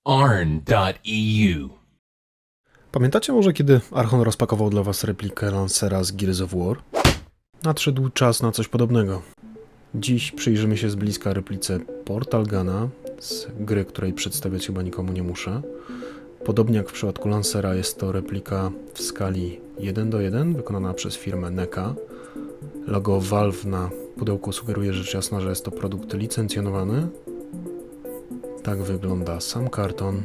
arn.eu. Pamiętacie może, kiedy Archon rozpakował dla was replikę Lancera z Gears of War? Nadszedł czas na coś podobnego. Dziś przyjrzymy się z bliska replice Portal Guna z gry, której przedstawiać chyba nikomu nie muszę. Podobnie jak w przypadku Lancera jest to replika w skali 1:1, wykonana przez firmę NECA. Logo Valve na pudełku sugeruje rzecz jasna, że jest to produkt licencjonowany. Tak wygląda sam karton.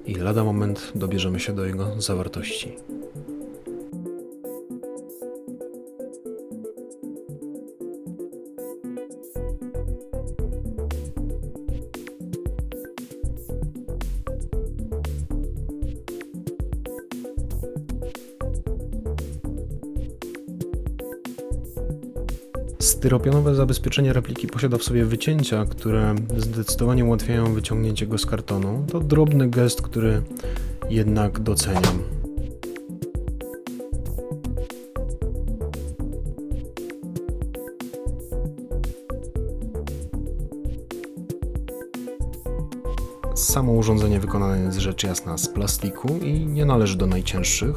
I lada moment dobierzemy się do jego zawartości. Styropianowe zabezpieczenie repliki posiada w sobie wycięcia, które zdecydowanie ułatwiają wyciągnięcie go z kartonu. To drobny gest, który jednak doceniam. Samo urządzenie wykonane jest rzecz jasna z plastiku i nie należy do najcięższych.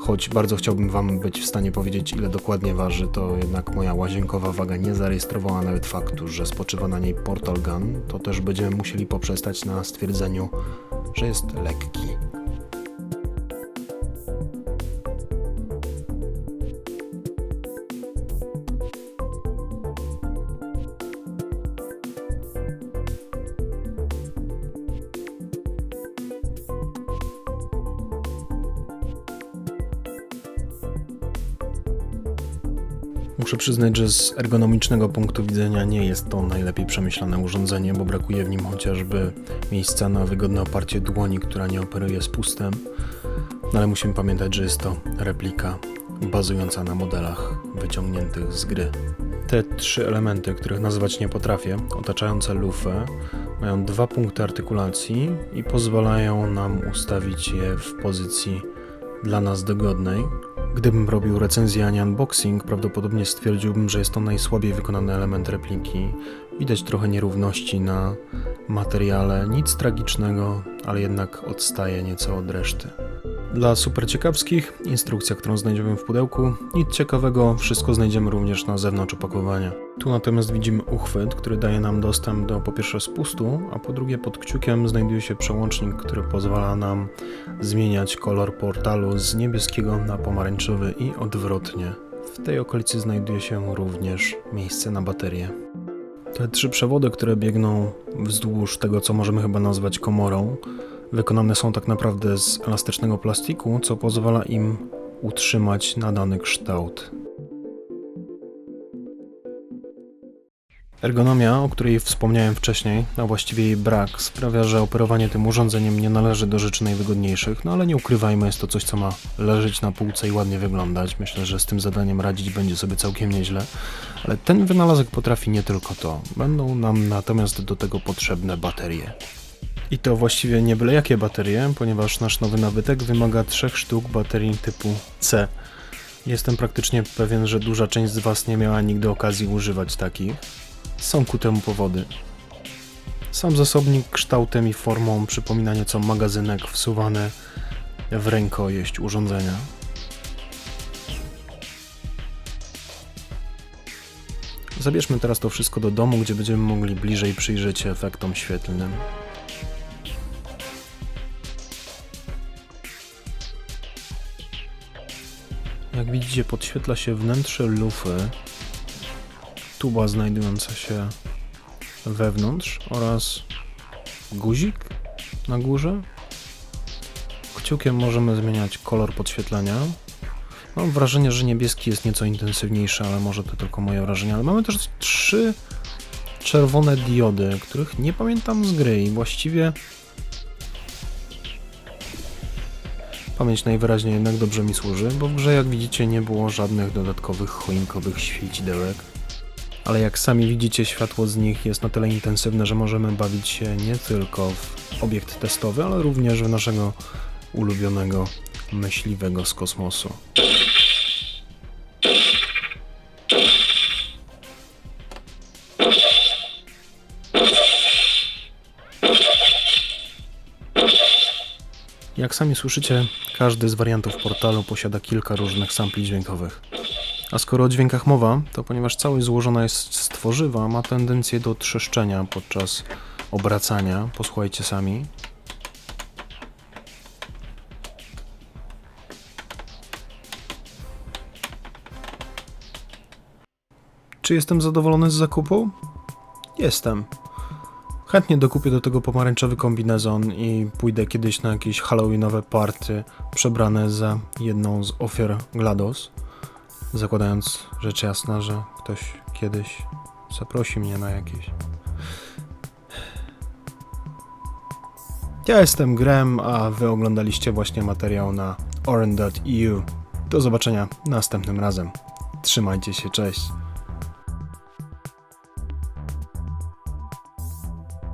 Choć bardzo chciałbym wam być w stanie powiedzieć, ile dokładnie waży, to jednak moja łazienkowa waga nie zarejestrowała nawet faktu, że spoczywa na niej Portal Gun. To też będziemy musieli poprzestać na stwierdzeniu, że jest lekki. Muszę przyznać, że z ergonomicznego punktu widzenia nie jest to najlepiej przemyślane urządzenie, bo brakuje w nim chociażby miejsca na wygodne oparcie dłoni, która nie operuje spustem. No ale musimy pamiętać, że jest to replika bazująca na modelach wyciągniętych z gry. Te trzy elementy, których nazwać nie potrafię, otaczające lufę, mają dwa punkty artykulacji i pozwalają nam ustawić je w pozycji dla nas dogodnej. Gdybym robił recenzję, a nie unboxing, prawdopodobnie stwierdziłbym, że jest to najsłabiej wykonany element repliki. Widać trochę nierówności na materiale, nic tragicznego, ale jednak odstaje nieco od reszty. Dla super ciekawskich, instrukcja, którą znajdziemy w pudełku, nic ciekawego, wszystko znajdziemy również na zewnątrz opakowania. Tu natomiast widzimy uchwyt, który daje nam dostęp do po pierwsze spustu, a po drugie pod kciukiem znajduje się przełącznik, który pozwala nam zmieniać kolor portalu z niebieskiego na pomarańczowy i odwrotnie. W tej okolicy znajduje się również miejsce na baterię. Te trzy przewody, które biegną wzdłuż tego, co możemy chyba nazwać komorą, wykonane są tak naprawdę z elastycznego plastiku, co pozwala im utrzymać nadany kształt. Ergonomia, o której wspomniałem wcześniej, a właściwie jej brak, sprawia, że operowanie tym urządzeniem nie należy do rzeczy najwygodniejszych, no ale nie ukrywajmy, jest to coś, co ma leżeć na półce i ładnie wyglądać. Myślę, że z tym zadaniem radzić będzie sobie całkiem nieźle, ale ten wynalazek potrafi nie tylko to. Będą nam natomiast do tego potrzebne baterie. I to właściwie nie byle jakie baterie, ponieważ nasz nowy nabytek wymaga 3 sztuk baterii typu C. Jestem praktycznie pewien, że duża część z was nie miała nigdy okazji używać takich. Są ku temu powody. Sam zasobnik kształtem i formą przypomina nieco magazynek wsuwany w rękojeść urządzenia. Zabierzmy teraz to wszystko do domu, gdzie będziemy mogli bliżej przyjrzeć się efektom świetlnym. Jak widzicie, podświetla się wnętrze lufy, tuba znajdująca się wewnątrz oraz guzik na górze. Kciukiem możemy zmieniać kolor podświetlenia. Mam wrażenie, że niebieski jest nieco intensywniejszy, ale może to tylko moje wrażenie. Ale mamy też 3 czerwone diody, których nie pamiętam z gry i właściwie pamięć najwyraźniej jednak dobrze mi służy, bo w grze, jak widzicie, nie było żadnych dodatkowych choinkowych świecidełek. Ale jak sami widzicie, światło z nich jest na tyle intensywne, że możemy bawić się nie tylko w obiekt testowy, ale również w naszego ulubionego myśliwego z kosmosu. Jak sami słyszycie, każdy z wariantów portalu posiada kilka różnych sampli dźwiękowych. A skoro o dźwiękach mowa, to ponieważ całość złożona jest z tworzywa, ma tendencję do trzeszczenia podczas obracania. Posłuchajcie sami. Czy jestem zadowolony z zakupu? Jestem. Chętnie dokupię do tego pomarańczowy kombinezon i pójdę kiedyś na jakieś halloweenowe party przebrane za jedną z ofiar GLaDOS, zakładając rzecz jasna, że ktoś kiedyś zaprosi mnie na jakieś. Ja jestem Grem, a wy oglądaliście właśnie materiał na oren.eu. Do zobaczenia następnym razem. Trzymajcie się, cześć.